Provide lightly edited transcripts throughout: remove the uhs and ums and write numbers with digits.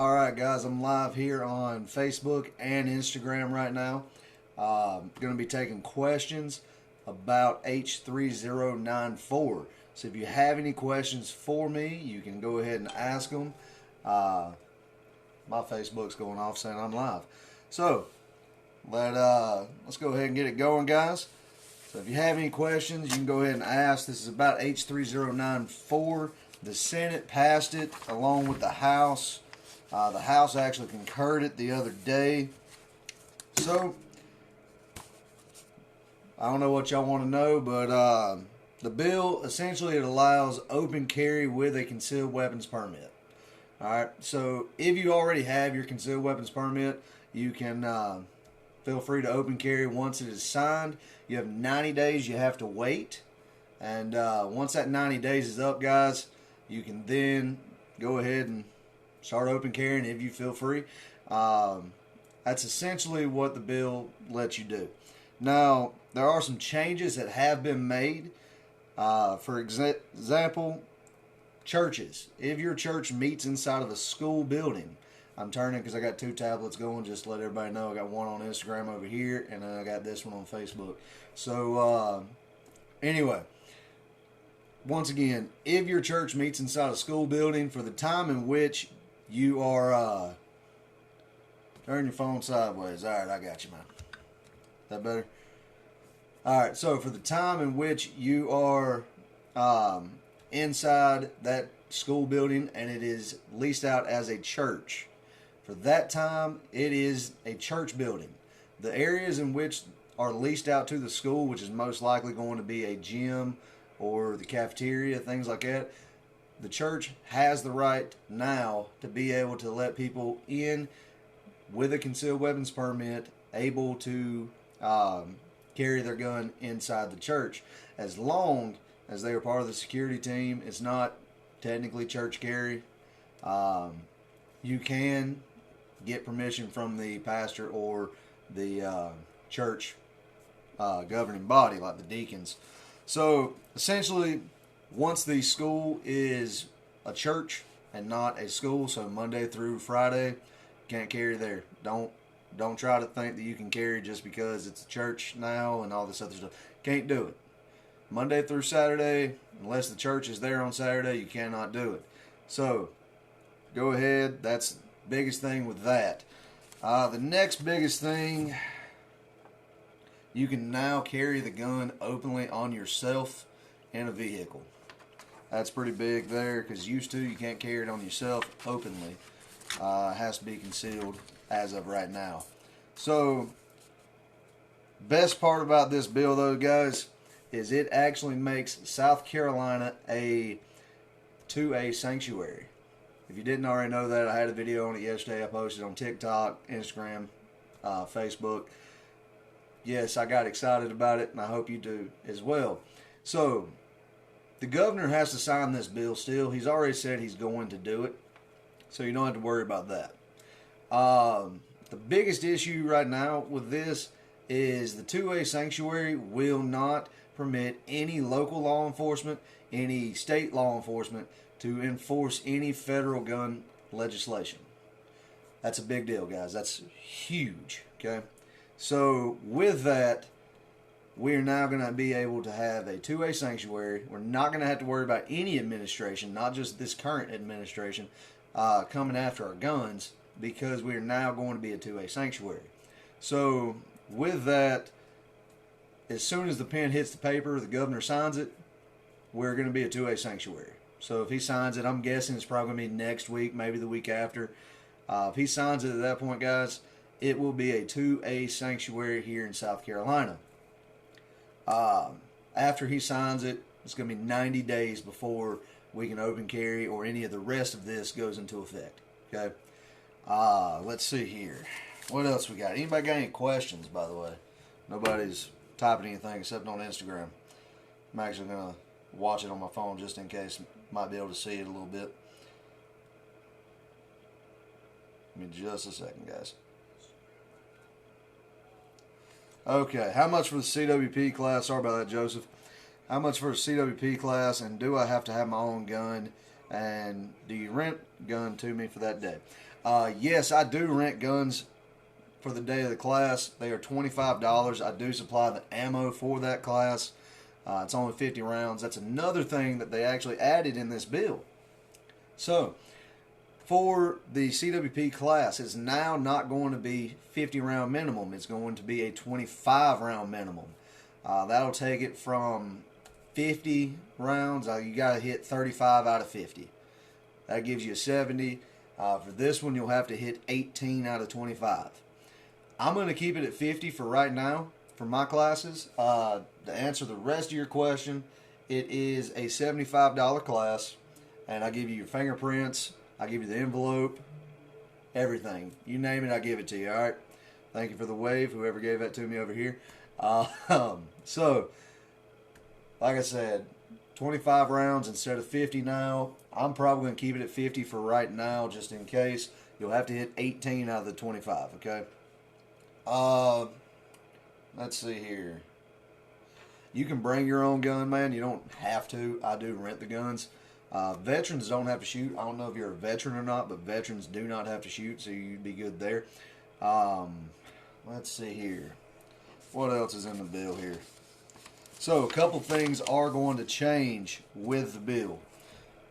Alright guys, I'm live here on Facebook and Instagram right now. Going to be taking questions about H3094. So if you have any questions for me, you can go ahead and ask them. My Facebook's going off saying I'm live. So let's go ahead and get it going, guys. So if you have any questions, you can go ahead and ask. This is about H3094. The Senate passed it along with the House. The House actually concurred it the other day. So, I don't know what y'all want to know, but the bill, essentially it allows open carry with a concealed weapons permit. Alright, so if you already have your concealed weapons permit, you can feel free to open carry once it is signed. You have 90 days you have to wait. And once that 90 days is up, guys, you can then go ahead and start open carrying if you feel free. That's essentially what the bill lets you do. Now, there are some changes that have been made. For example, churches. If your church meets inside of a school building, I'm turning because I got two tablets going, just to let everybody know. I got one on Instagram over here, and then I got this one on Facebook. So, anyway, once again, if your church meets inside a school building for the time in which you are, turn your phone sideways. All right, I got you, man. Is that better? All right, so for the time in which you are inside that school building and it is leased out as a church, for that time, it is a church building. The areas in which are leased out to the school, which is most likely going to be a gym or the cafeteria, things like that, the church has the right now to be able to let people in with a concealed weapons permit, able to carry their gun inside the church, as long as they are part of the security team. It's not technically church carry. You can get permission from the pastor or the church governing body, like the deacons. So essentially, once the school is a church and not a school, so Monday through Friday, can't carry there. Don't try to think that you can carry just because it's a church now and all this other stuff. Can't do it. Monday through Saturday, unless the church is there on Saturday, you cannot do it. So, go ahead. That's the biggest thing with that. The next biggest thing, you can now carry the gun openly on yourself in a vehicle. That's pretty big there, because used to, you can't carry it on yourself openly. It has to be concealed as of right now. So, best part about this bill, though, guys, is it actually makes South Carolina a 2A sanctuary. If you didn't already know that, I had a video on it yesterday. I posted on TikTok, Instagram, Facebook. Yes, I got excited about it, and I hope you do as well. So, the governor has to sign this bill still. He's already said he's going to do it, so you don't have to worry about that. The biggest issue right now with this is the 2A sanctuary will not permit any local law enforcement, any state law enforcement to enforce any federal gun legislation. That's a big deal, guys. That's huge, okay? So with that, we're now going to be able to have a 2A sanctuary. We're not going to have to worry about any administration, not just this current administration, coming after our guns, because we're now going to be a 2A sanctuary. So with that, as soon as the pen hits the paper, the governor signs it, we're going to be a 2A sanctuary. So if he signs it, I'm guessing it's probably going to be next week, maybe the week after. If he signs it at that point, guys, it will be a 2A sanctuary here in South Carolina. After he signs it, it's going to be 90 days before we can open carry or any of the rest of this goes into effect. Okay. Let's see here. What else we got? Anybody got any questions, by the way? Nobody's typing anything except on Instagram. I'm actually going to watch it on my phone just in case. Might be able to see it a little bit. Give me just a second, guys. Okay, how much for the CWP class? Sorry about that, Joseph. How much for a CWP class, and do I have to have my own gun? And do you rent a gun to me for that day? Yes, I do rent guns for the day of the class. They are $25. I do supply the ammo for that class. It's only 50 rounds. That's another thing that they actually added in this bill. So, for the CWP class, it's now not going to be 50 round minimum. It's going to be a 25 round minimum. That'll take it from 50 rounds. You got to hit 35 out of 50. That gives you a 70. For this one, you'll have to hit 18 out of 25. I'm going to keep it at 50 for right now for my classes. To answer the rest of your question, it is a $75 class, and I give you your fingerprints, I give you the envelope, everything. You name it, I give it to you, all right? Thank you for the wave, whoever gave that to me over here. So, like I said, 25 rounds instead of 50 now. I'm probably going to keep it at 50 for right now, just in case. You'll have to hit 18 out of the 25, okay? Let's see here. You can bring your own gun, man. You don't have to. I do rent the guns. Veterans don't have to shoot. I don't know if you're a veteran or not, but veterans do not have to shoot, so you'd be good there. Let's see here. What else is in the bill here? So, a couple things are going to change with the bill.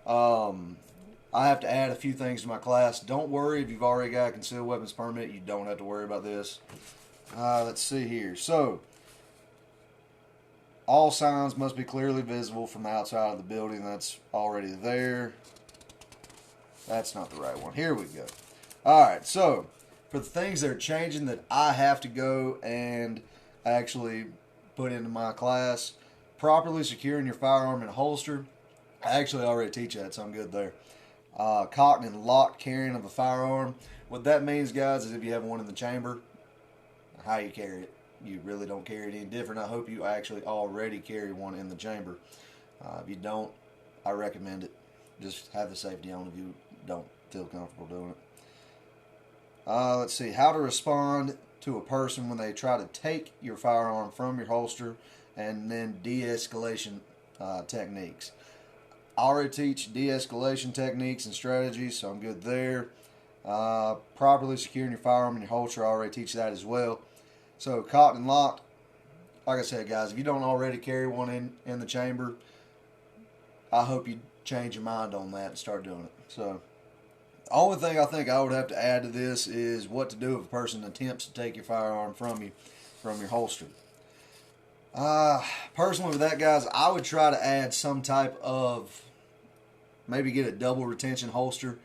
I have to add a few things to my class. Don't worry if you've already got a concealed weapons permit. You don't have to worry about this. Let's see here. So, all signs must be clearly visible from the outside of the building. That's already there. That's not the right one. Here we go. Alright, so, for the things that are changing that I have to go and actually put into my class, properly securing your firearm in a holster. I actually already teach that, so I'm good there. Cocked and locked carrying of a firearm. What that means, guys, is if you have one in the chamber, how you carry it. You really don't carry it any different. I hope you actually already carry one in the chamber. If you don't, I recommend it. Just have the safety on if you don't feel comfortable doing it. Let's see. How to respond to a person when they try to take your firearm from your holster, and then de-escalation techniques. I already teach de-escalation techniques and strategies, so I'm good there. Properly securing your firearm in your holster, I already teach that as well. So, cocked and locked, like I said, guys, if you don't already carry one in the chamber, I hope you change your mind on that and start doing it. So, the only thing I think I would have to add to this is what to do if a person attempts to take your firearm from you, from your holster. Personally with that, guys, I would try to add some type of, maybe get a double retention holster.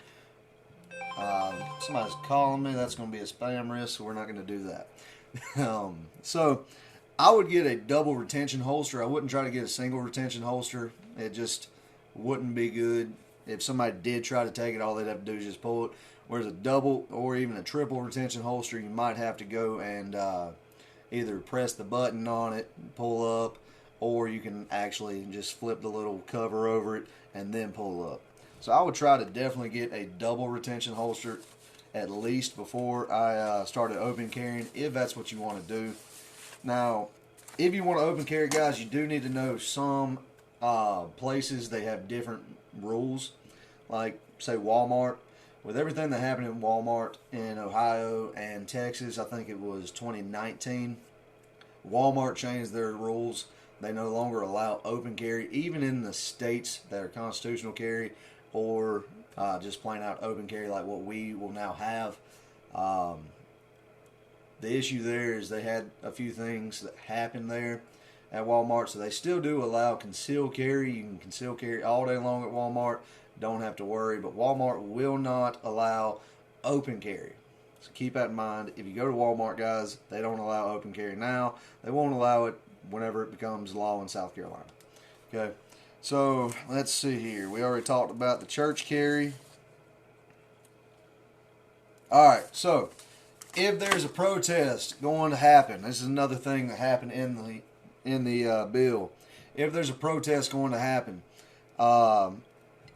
Somebody's calling me. That's going to be a spam risk, so we're not going to do that. So I would get a double retention holster. I wouldn't try to get a single retention holster. It just wouldn't be good. If somebody did try to take it, all they'd have to do is just pull it. Whereas a double or even a triple retention holster, you might have to go and either press the button on it, pull up, or you can actually just flip the little cover over it and then pull up. So I would try to definitely get a double retention holster at least before I started open carrying, if that's what you want to do. Now, if you want to open carry, guys, you do need to know some places they have different rules. Like, say, Walmart. With everything that happened in Walmart in Ohio and Texas, I think it was 2019, Walmart changed their rules. They no longer allow open carry, even in the states that are constitutional carry, or just plain out open carry like what we will now have. The issue there is they had a few things that happened there at Walmart, so they still do allow concealed carry. You can conceal carry all day long at Walmart. Don't have to worry, but Walmart will not allow open carry. So keep that in mind. If you go to Walmart, guys, they don't allow open carry now. They won't allow it whenever it becomes law in South Carolina. Okay. So, let's see here. We already talked about the church carry. Alright, so, if there's a protest going to happen, this is another thing that happened in the bill. If there's a protest going to happen,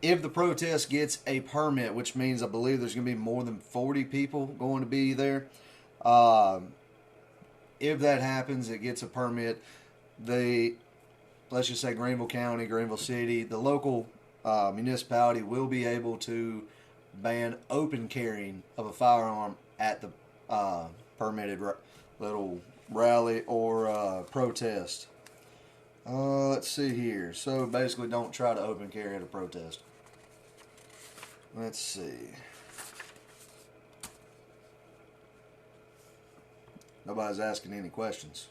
if the protest gets a permit, which means I believe there's going to be more than 40 people going to be there, if that happens, it gets a permit, let's just say Greenville County, Greenville City, the local municipality will be able to ban open carrying of a firearm at the permitted little rally or protest. Let's see here. So basically, don't try to open carry at a protest. Let's see. Nobody's asking any questions.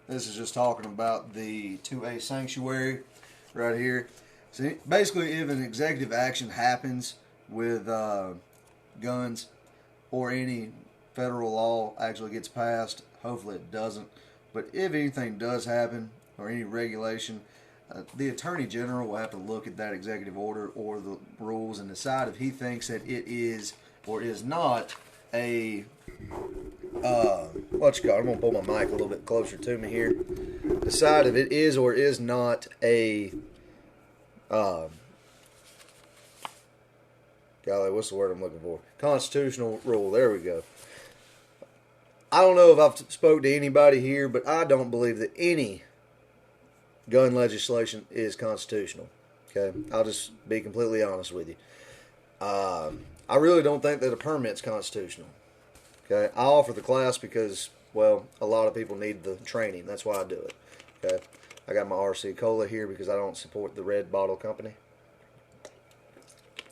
This is just talking about the 2A sanctuary right here. So basically, if an executive action happens with guns or any federal law actually gets passed, hopefully it doesn't, but if anything does happen or any regulation, the Attorney General will have to look at that executive order or the rules and decide if he thinks that it is or is not a I'm gonna pull my mic a little bit closer to me here. Decide if it is or is not a golly, what's the word I'm looking for? Constitutional rule. There we go. I don't know if I've spoke to anybody here, but I don't believe that any gun legislation is constitutional. Okay, I'll just be completely honest with you. I really don't think that a permit's constitutional. Okay, I offer the class because, well, a lot of people need the training. That's why I do it. Okay, I got my RC Cola here because I don't support the Red Bottle Company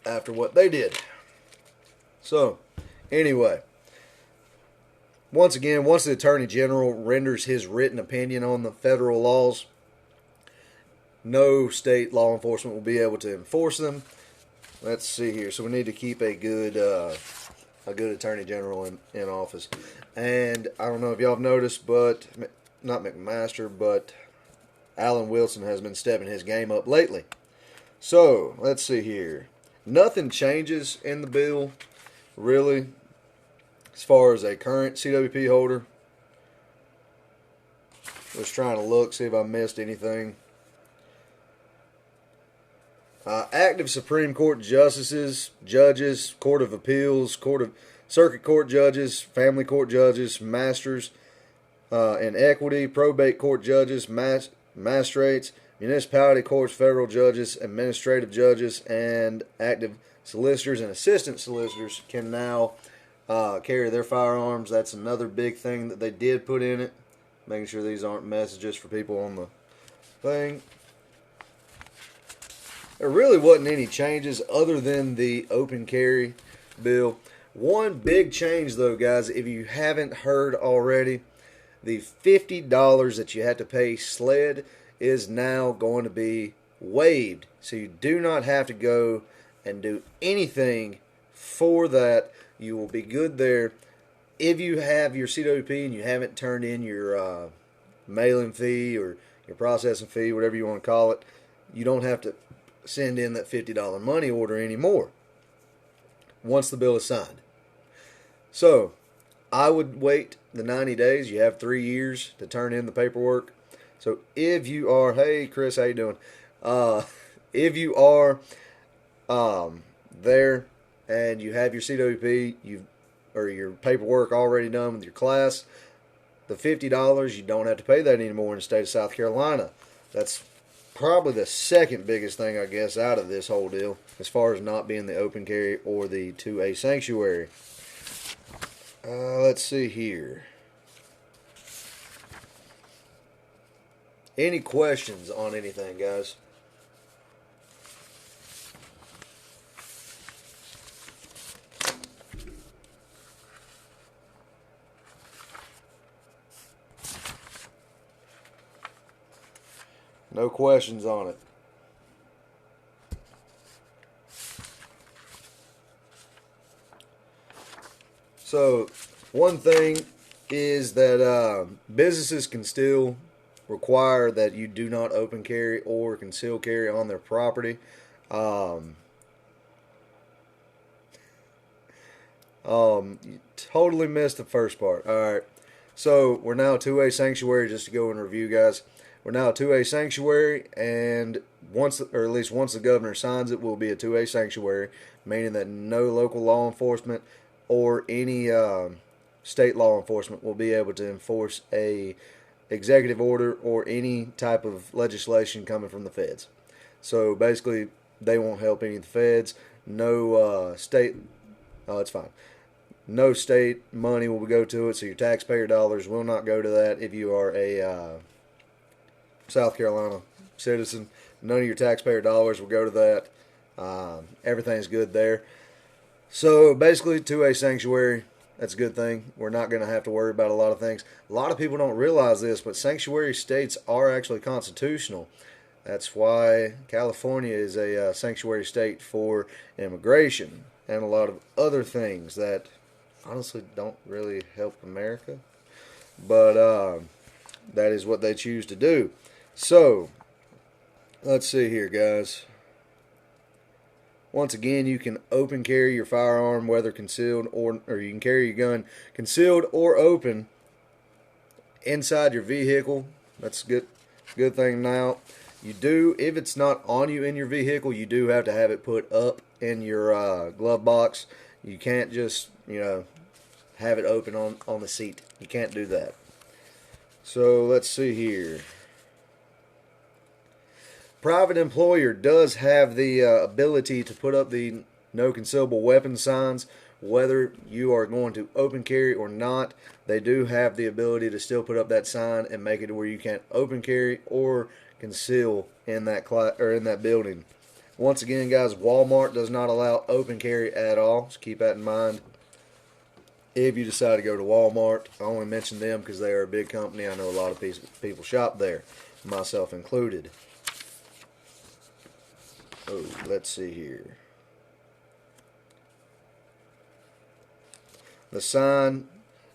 after what they did. So, anyway, once again, once the Attorney General renders his written opinion on the federal laws, no state law enforcement will be able to enforce them. Let's see here. So we need to keep a good Attorney General in office. And I don't know if y'all have noticed, but not McMaster, but Alan Wilson has been stepping his game up lately. So let's see here. Nothing changes in the bill, really, as far as a current CWP holder. Just trying to look, see if I missed anything. Active Supreme Court justices, judges, Court of Appeals, Circuit Court judges, Family Court judges, masters in equity, probate court judges, magistrates, municipality courts, federal judges, administrative judges, and active solicitors and assistant solicitors can now carry their firearms. That's another big thing that they did put in it, making sure these aren't messages for people on the thing. There really wasn't any changes other than the open carry bill. One big change, though, guys, if you haven't heard already, the $50 that you had to pay SLED is now going to be waived. So you do not have to go and do anything for that. You will be good there. If you have your CWP and you haven't turned in your mailing fee or your processing fee, whatever you want to call it, you don't have to send in that $50 money order anymore once the bill is signed. So I would wait the 90 days. You have 3 years to turn in the paperwork. So if you are, hey Chris, how you doing? If you are there and you have your CWP, or your paperwork already done with your class, the $50, you don't have to pay that anymore in the state of South Carolina. That's probably the second biggest thing, I guess, out of this whole deal, as far as not being the open carry or the 2A sanctuary. Let's see here. Any questions on anything, guys? No questions on it. So, one thing is that businesses can still require that you do not open carry or conceal carry on their property. You totally missed the first part. All right. So, we're now 2A sanctuary, just to go and review, guys. We're now a 2A sanctuary, and at least once the governor signs it, we'll be a 2A sanctuary, meaning that no local law enforcement or any state law enforcement will be able to enforce a executive order or any type of legislation coming from the feds. So basically, they won't help any of the feds. No state, oh, it's fine. No state money will go to it, so your taxpayer dollars will not go to that. If you are a South Carolina citizen, none of your taxpayer dollars will go to that. Everything's good there. So basically, 2A sanctuary, that's a good thing. We're not going to have to worry about a lot of things. A lot of people don't realize this, but sanctuary states are actually constitutional. That's why California is a sanctuary state for immigration and a lot of other things that honestly don't really help America. But that is what they choose to do. So, let's see here, guys. Once again, you can open carry your firearm, whether concealed or you can carry your gun concealed or open inside your vehicle. That's a good thing now. You do, if it's not on you in your vehicle, you do have to have it put up in your glove box. You can't just, have it open on the seat. You can't do that. So let's see here. Private employer does have the ability to put up the no concealable weapon signs, whether you are going to open carry or not. They do have the ability to still put up that sign and make it where you can't open carry or conceal in that building. Once again, guys, Walmart does not allow open carry at all, so keep that in mind. If you decide to go to Walmart, I only mention them because they are a big company. I know a lot of people shop there, myself included. Oh, let's see here. The sign,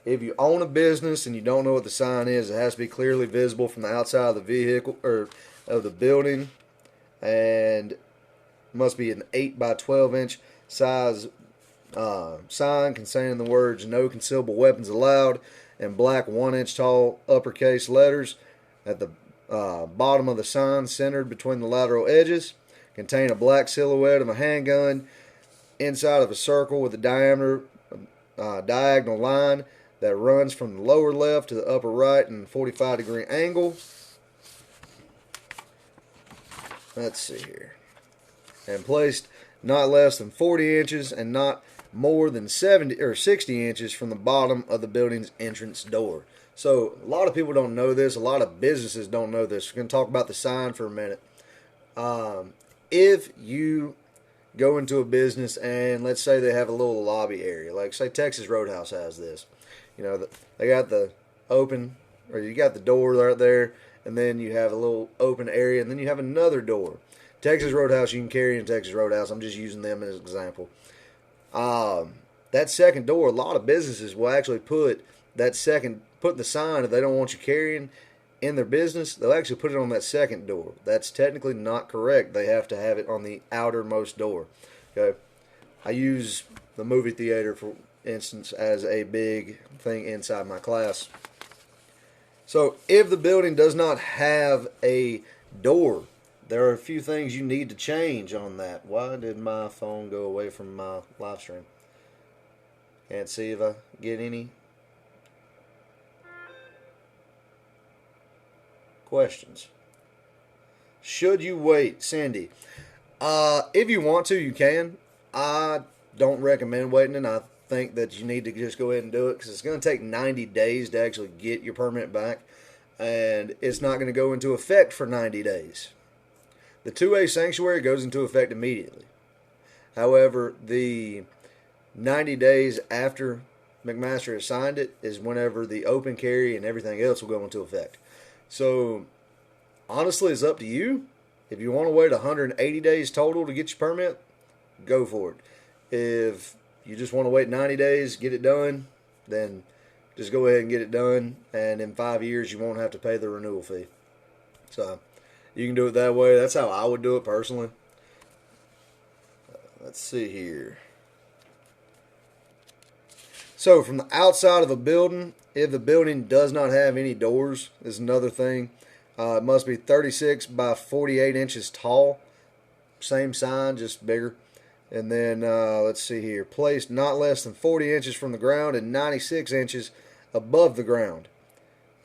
if you own a business and you don't know what the sign is, it has to be clearly visible from the outside of the vehicle or of the building, and must be an 8 by 12 inch size sign containing the words "No concealable weapons allowed" in black 1 inch tall uppercase letters at the bottom of the sign, centered between the lateral edges. Contain a black silhouette of a handgun inside of a circle with a diagonal line that runs from the lower left to the upper right in a 45-degree angle. Let's see here. And placed not less than 40 inches and not more than 70 or 60 inches from the bottom of the building's entrance door. So a lot of people don't know this. A lot of businesses don't know this. We're going to talk about the sign for a minute. If you go into a business and let's say they have a little lobby area, like say Texas Roadhouse has this, they got the open, or you got the door right there, and then you have a little open area, and then you have another door. Texas Roadhouse, you can carry in Texas Roadhouse. I'm just using them as an example. That second door, a lot of businesses will actually put the sign, if they don't want you carrying in their business, they'll actually put it on that second door. That's technically not correct. They have to have it on the outermost door. Okay, I use the movie theater, for instance, as a big thing inside my class. So if the building does not have a door, there are a few things you need to change on that. Why did my phone go away from my live stream? Can't see if I get any questions. Should you wait, Cindy? If you want to, you can. I don't recommend waiting, and I think that you need to just go ahead and do it because it's going to take 90 days to actually get your permit back, and it's not going to go into effect for 90 days. The 2A sanctuary goes into effect immediately. However, the 90 days after McMaster has signed it is whenever the open carry and everything else will go into effect. So, honestly, it's up to you. If you want to wait 180 days total to get your permit, go for it. If you just want to wait 90 days, get it done, then just go ahead and get it done. And in 5 years, you won't have to pay the renewal fee. So, you can do it that way. That's how I would do it personally. Let's see here. So, from the outside of a building, if the building does not have any doors, is another thing. It must be 36 by 48 inches tall. Same sign, just bigger. And then, let's see here. Placed not less than 40 inches from the ground and 96 inches above the ground.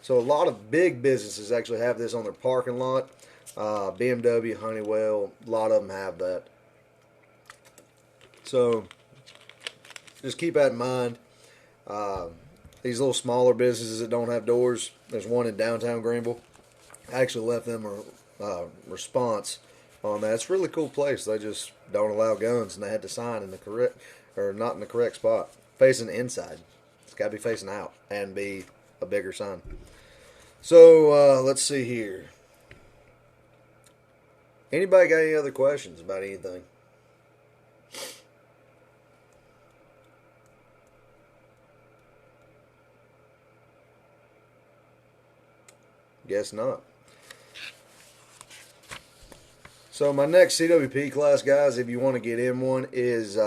So a lot of big businesses actually have this on their parking lot. BMW, Honeywell, a lot of them have that. So just keep that in mind. These little smaller businesses that don't have doors, there's one in downtown Greenville. I actually left them a response on that. It's a really cool place. They just don't allow guns, and they had to sign in the correct, or not in the correct spot, facing inside. It's got to be facing out and be a bigger sign. So let's see here. Anybody got any other questions about anything? Guess not. So my next CWP class, guys, if you want to get in one, is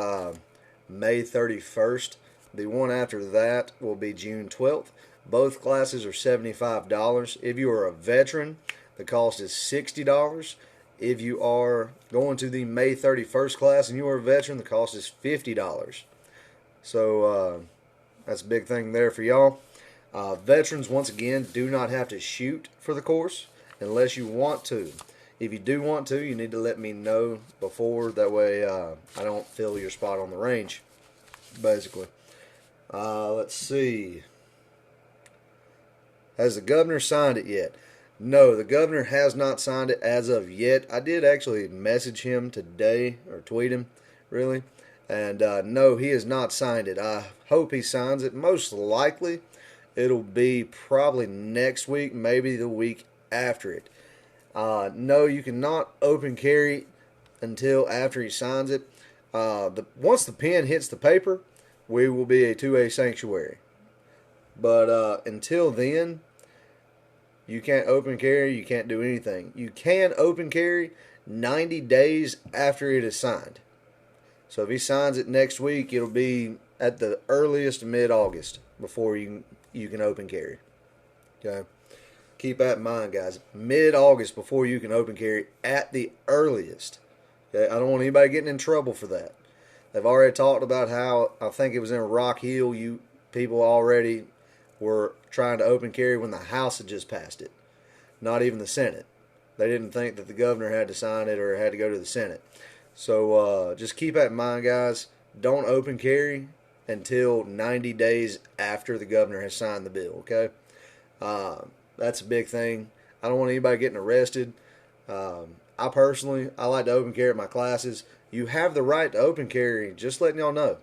May 31st. The one after that will be June 12th. Both classes are $75. If you are a veteran, the cost is $60. If you are going to the May 31st class and you are a veteran, the cost is $50. So that's a big thing there for y'all. Veterans, once again, do not have to shoot for the course unless you want to. If you do want to, you need to let me know before. That way I don't fill your spot on the range, basically. Let's see. Has the governor signed it yet? No, the governor has not signed it as of yet. I did actually message him today, or tweet him, really. And no, he has not signed it. I hope he signs it. Most likely, it'll be probably next week, maybe the week after it. No, you cannot open carry until after he signs it. Once the pen hits the paper, we will be a 2A sanctuary. But until then, you can't open carry. You can't do anything. You can open carry 90 days after it is signed. So if he signs it next week, it'll be at the earliest mid-August before you can open carry. Okay? Keep that in mind, guys. Mid-August before you can open carry at the earliest. Okay? I don't want anybody getting in trouble for that. They've already talked about how, I think it was in Rock Hill, you people already were trying to open carry when the House had just passed it. Not even the Senate. They didn't think that the governor had to sign it or it had to go to the Senate. So just keep that in mind, guys. Don't open carry until 90 days after the governor has signed the bill, okay? That's a big thing. I don't want anybody getting arrested. I like to open carry at my classes. You have the right to open carry, just letting y'all know.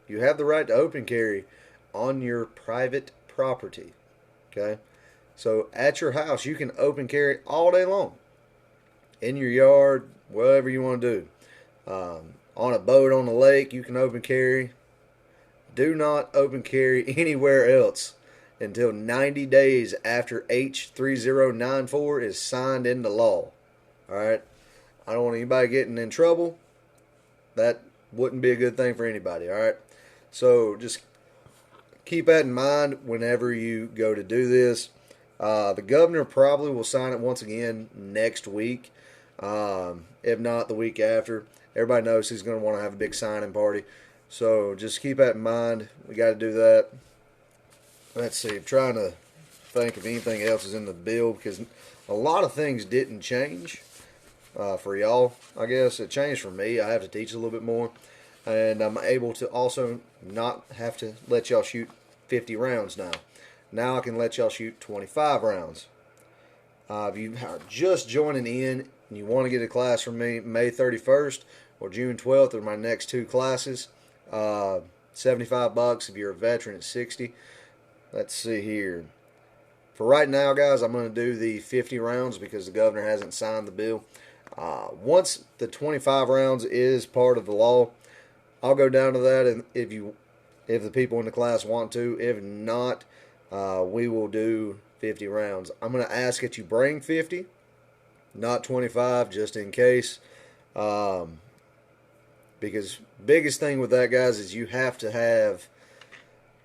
You have the right to open carry on your private property, okay? So at your house, you can open carry all day long. In your yard, whatever you want to do. On a boat on the lake, you can open carry. Do not open carry anywhere else until 90 days after H3094 is signed into law. Alright? I don't want anybody getting in trouble. That wouldn't be a good thing for anybody, alright? So just keep that in mind whenever you go to do this. The governor probably will sign it once again next week. If not, the week after. Everybody knows he's going to want to have a big signing party. So just keep that in mind. We got to do that. Let's see. I'm trying to think if anything else is in the bill, because a lot of things didn't change for y'all, I guess. It changed for me. I have to teach a little bit more. And I'm able to also not have to let y'all shoot 50 rounds now. Now I can let y'all shoot 25 rounds. If you are just joining in and you want to get a class from me, May 31st or June 12th are my next two classes. $75 if you're a veteran, it's $60. Let's see here. For right now, guys, I'm going to do the 50 rounds because the governor hasn't signed the bill. Once the 25 rounds is part of the law, I'll go down to that, and if the people in the class want to. If not, we will do 50 rounds. I'm going to ask that you bring 50, not 25, just in case. Because biggest thing with that, guys, is you have to have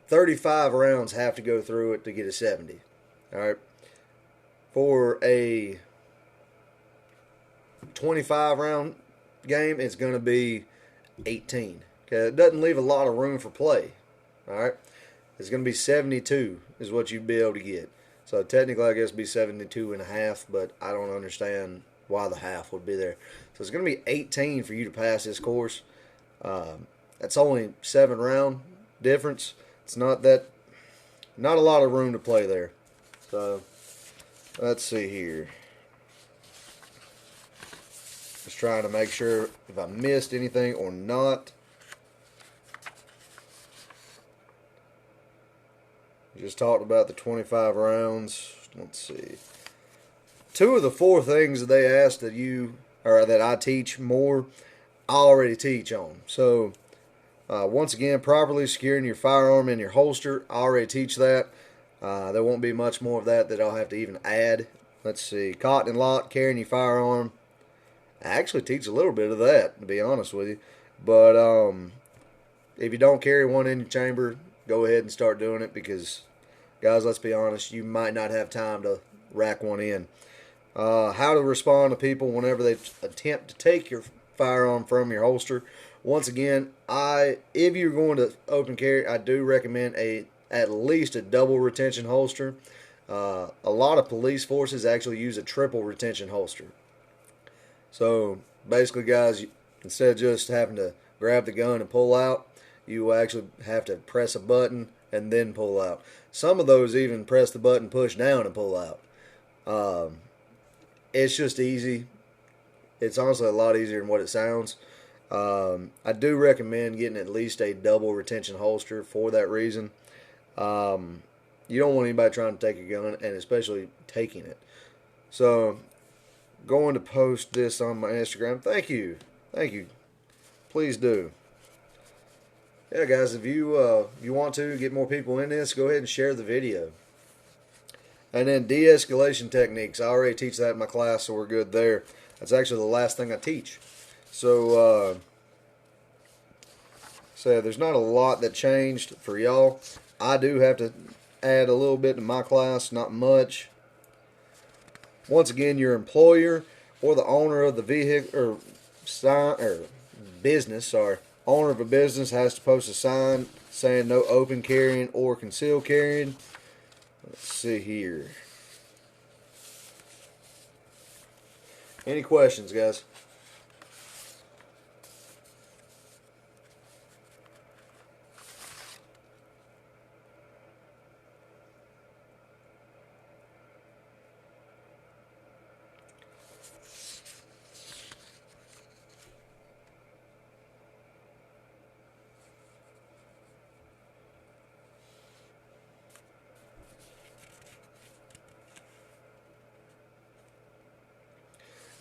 35 rounds have to go through it to get a 70. All right. For a 25 round game, it's going to be 18. Okay, it doesn't leave a lot of room for play. All right. It's going to be 72 is what you'd be able to get. So technically, I guess it'd be 72 and a half, but I don't understand why the half would be there. So it's going to be 18 for you to pass this course. That's only 7 round difference. It's not a lot of room to play there. So let's see here. Just trying to make sure if I missed anything or not. Just talked about the 25 rounds. Let's see. 2 of the 4 things that they asked that I teach more, I already teach on. So once again, properly securing your firearm in your holster, I already teach that. There won't be much more of that I'll have to even add. Let's see. Cotton and lock, carrying your firearm. I actually teach a little bit of that, to be honest with you. But if you don't carry one in your chamber, go ahead and start doing it because, guys, let's be honest, you might not have time to rack one in. How to respond to people whenever they attempt to take your firearm from your holster. Once again, if you're going to open carry, I do recommend at least a double retention holster. A lot of police forces actually use a triple retention holster. So basically, guys, instead of just having to grab the gun and pull out, you actually have to press a button and then pull out. Some of those even press the button, push down, and pull out. It's just easy. It's honestly a lot easier than what it sounds. I do recommend getting at least a double retention holster for that reason. You don't want anybody trying to take a gun, and especially taking it. So, going to post this on my Instagram. Thank you. Please do. Yeah, guys, if you want to get more people in this, go ahead and share the video. And then de-escalation techniques. I already teach that in my class, so we're good there. That's actually the last thing I teach. So, there's not a lot that changed for y'all. I do have to add a little bit to my class, not much. Once again, your employer or the owner of the vehicle owner of a business has to post a sign saying no open carrying or concealed carrying. Let's see here. Any questions, guys?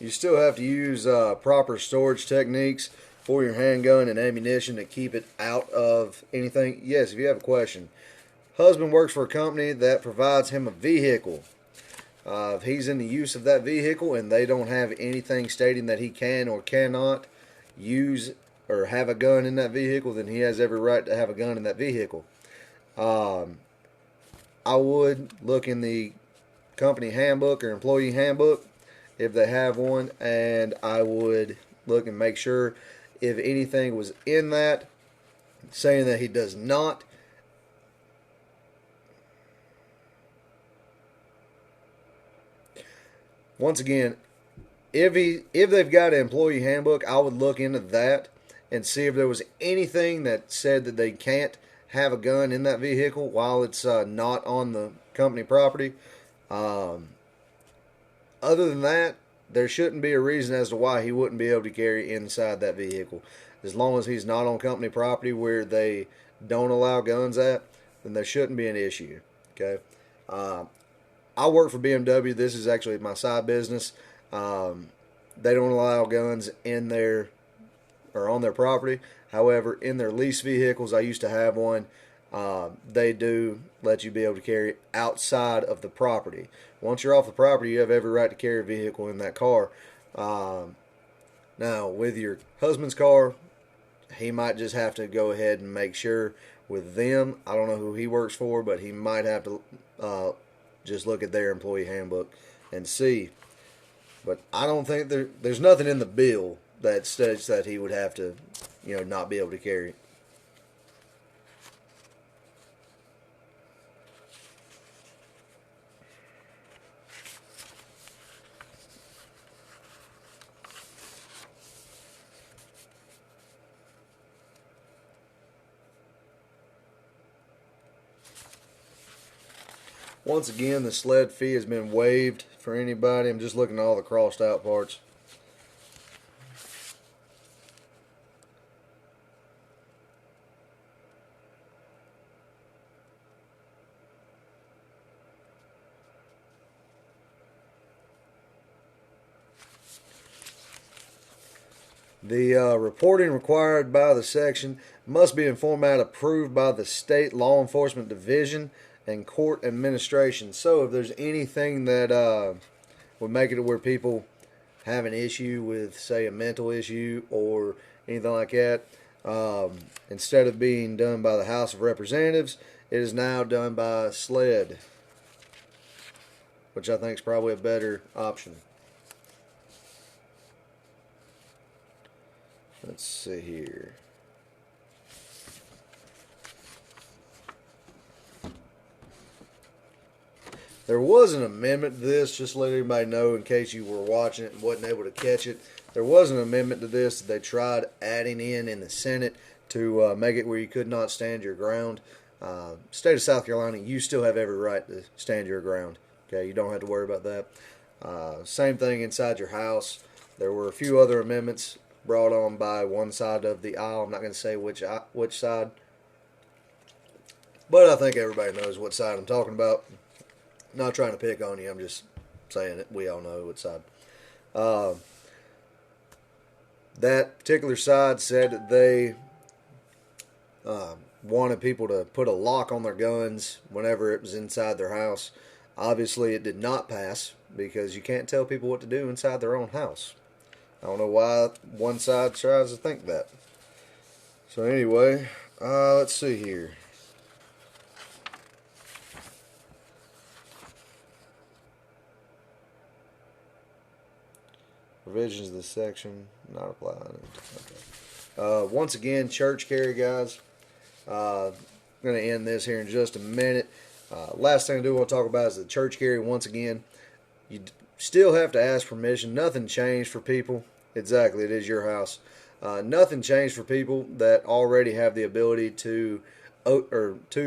You still have to use proper storage techniques for your handgun and ammunition to keep it out of anything. Yes, if you have a question. Husband works for a company that provides him a vehicle. If he's in the use of that vehicle and they don't have anything stating that he can or cannot use or have a gun in that vehicle, then he has every right to have a gun in that vehicle. I would look in the company handbook or employee handbook if they have one, and I would look and make sure if anything was in that saying that he does not. Once again, if they've got an employee handbook, I would look into that and see if there was anything that said that they can't have a gun in that vehicle while it's not on the company property. Other than that, there shouldn't be a reason as to why he wouldn't be able to carry inside that vehicle. As long as he's not on company property where they don't allow guns at, then there shouldn't be an issue. Okay. I work for BMW. This is actually my side business. They don't allow guns in their or on their property. However, in their lease vehicles, I used to have one. They do let you be able to carry outside of the property. Once you're off the property, you have every right to carry a vehicle in that car. Now, with your husband's car, he might just have to go ahead and make sure with them. I don't know who he works for, but he might have to just look at their employee handbook and see. But I don't think there's nothing in the bill that states that he would have to, not be able to carry. Once again, the sled fee has been waived for anybody. I'm just looking at all the crossed out parts. The reporting required by the section must be in format approved by the state law enforcement division and court administration. So if there's anything that would make it to where people have an issue with, say, a mental issue or anything like that, instead of being done by the House of Representatives, it is now done by SLED, which I think is probably a better option. Let's see here. There was an amendment to this, just to let everybody know in case you were watching it and wasn't able to catch it. There was an amendment to this that they tried adding in the Senate to make it where you could not stand your ground. State of South Carolina, you still have every right to stand your ground. Okay, you don't have to worry about that. Same thing inside your house. There were a few other amendments brought on by one side of the aisle. I'm not going to say which side, but I think everybody knows what side I'm talking about. Not trying to pick on you. I'm just saying it. We all know what side. That particular side said that they wanted people to put a lock on their guns whenever it was inside their house. Obviously, it did not pass because you can't tell people what to do inside their own house. I don't know why one side tries to think that. So anyway, let's see here. Provisions of this section not applied. Okay. Once again, church carry, guys. I'm going to end this here in just a minute. Last thing I do want to talk about is the church carry. Once again, you still have to ask permission. Nothing changed for people. Exactly, it is your house. Nothing changed for people that already have the ability to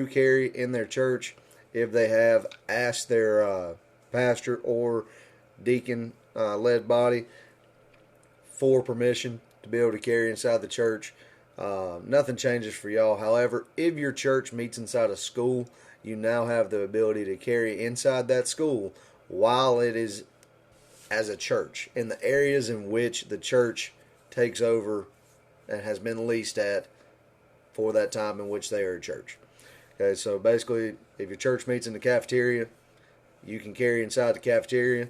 carry in their church if they have asked their pastor or deacon led body for permission to be able to carry inside the church. Nothing changes for y'all. However, if your church meets inside a school, you now have the ability to carry inside that school while it is as a church in the areas in which the church takes over and has been leased at for that time in which they are a church. Okay, so basically, if your church meets in the cafeteria, you can carry inside the cafeteria.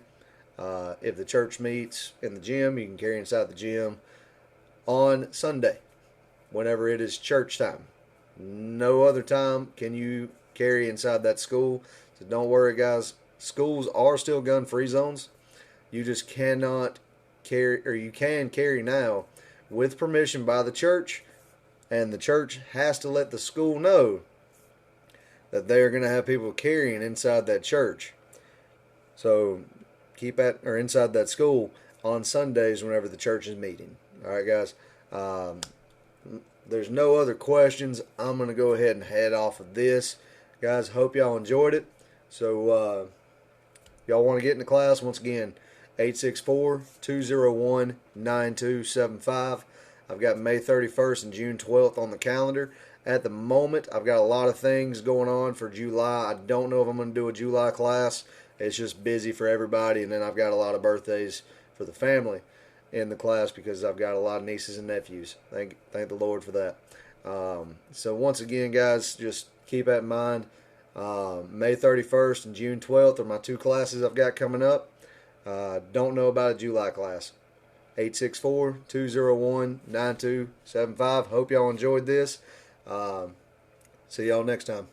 If the church meets in the gym, you can carry inside the gym on Sunday, whenever it is church time. No other time can you carry inside that school. So don't worry, guys. Schools are still gun-free zones. You just cannot carry, or you can carry now with permission by the church, and the church has to let the school know that they are going to have people carrying inside that church. So keep at or inside that school on Sundays whenever the church is meeting. All right, guys. There's no other questions. I'm going to go ahead and head off of this. Guys, hope y'all enjoyed it. So y'all want to get into class, once again, 864-201-9275. I've got May 31st and June 12th on the calendar. At the moment, I've got a lot of things going on for July. I don't know if I'm going to do a July class. It's just busy for everybody, and then I've got a lot of birthdays for the family in the class because I've got a lot of nieces and nephews. Thank the Lord for that. So once again, guys, just keep that in mind. May 31st and June 12th are my two classes I've got coming up. Don't know about a July class. 864-201-9275. Hope y'all enjoyed this. See y'all next time.